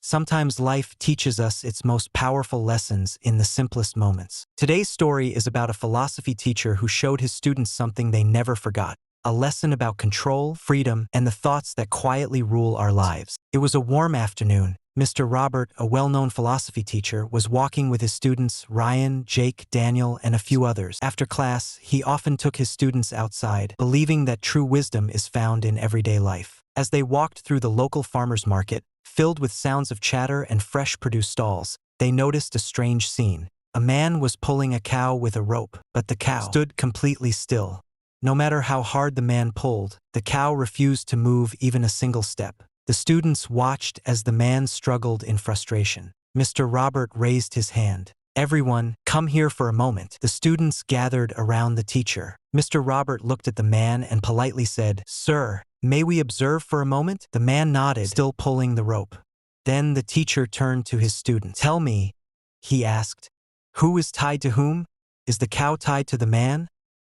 Sometimes life teaches us its most powerful lessons in the simplest moments. Today's story is about a philosophy teacher who showed his students something they never forgot. A lesson about control, freedom, and the thoughts that quietly rule our lives. It was a warm afternoon. Mr. Robert, a well-known philosophy teacher, was walking with his students Ryan, Jake, Daniel, and a few others. After class, he often took his students outside, believing that true wisdom is found in everyday life. As they walked through the local farmer's market, filled with sounds of chatter and fresh produce stalls, they noticed a strange scene. A man was pulling a cow with a rope, but the cow stood completely still. No matter how hard the man pulled, the cow refused to move even a single step. The students watched as the man struggled in frustration. Mr. Robert raised his hand. "Everyone, come here for a moment." The students gathered around the teacher. Mr. Robert looked at the man and politely said, "Sir, may we observe for a moment?" The man nodded, still pulling the rope. Then the teacher turned to his student. "Tell me," he asked, "who is tied to whom? Is the cow tied to the man?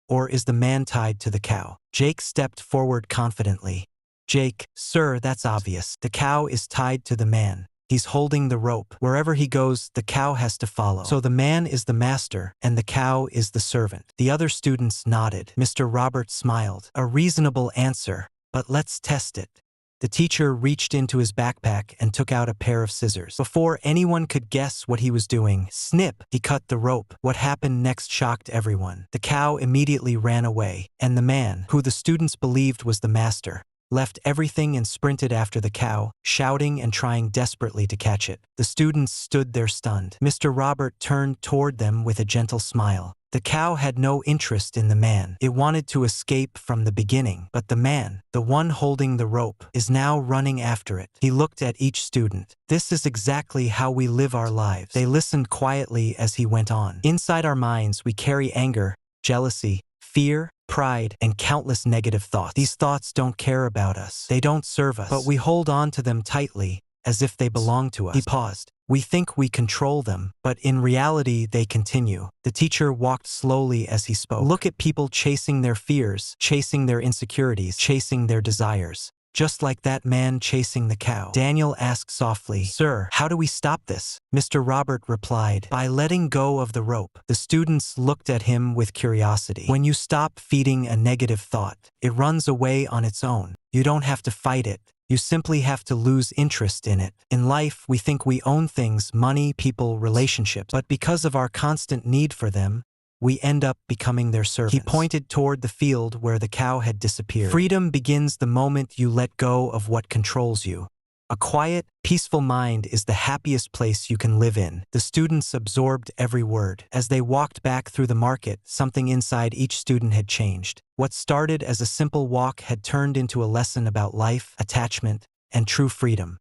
Or is the man tied to the cow?" Jake stepped forward confidently. "Jake, sir, that's obvious. The cow is tied to the man. He's holding the rope. Wherever he goes, the cow has to follow. So the man is the master, and the cow is the servant." The other students nodded. Mr. Robert smiled. "A reasonable answer, but let's test it." The teacher reached into his backpack and took out a pair of scissors. Before anyone could guess what he was doing, snip, he cut the rope. What happened next shocked everyone. The cow immediately ran away, and the man, who the students believed was the master, left everything and sprinted after the cow, shouting and trying desperately to catch it. The students stood there stunned. Mr. Robert turned toward them with a gentle smile. The cow had no interest in the man. It wanted to escape from the beginning, but the man, the one holding the rope, is now running after it. He looked at each student. "This is exactly how we live our lives." They listened quietly as he went on. "Inside our minds, we carry anger, jealousy, fear, pride, and countless negative thoughts. These thoughts don't care about us. They don't serve us. But we hold on to them tightly, as if they belong to us." He paused. "We think we control them, but in reality they continue." The teacher walked slowly as he spoke. "Look at people chasing their fears, chasing their insecurities, chasing their desires. Just like that man chasing the cow." Daniel asked softly, "Sir, how do we stop this?" Mr. Robert replied, "By letting go of the rope." The students looked at him with curiosity. "When you stop feeding a negative thought, it runs away on its own. You don't have to fight it. You simply have to lose interest in it. In life, we think we own things, money, people, relationships, but because of our constant need for them, we end up becoming their servants." He pointed toward the field where the cow had disappeared. "Freedom begins the moment you let go of what controls you. A quiet, peaceful mind is the happiest place you can live in." The students absorbed every word. As they walked back through the market, something inside each student had changed. What started as a simple walk had turned into a lesson about life, attachment, and true freedom.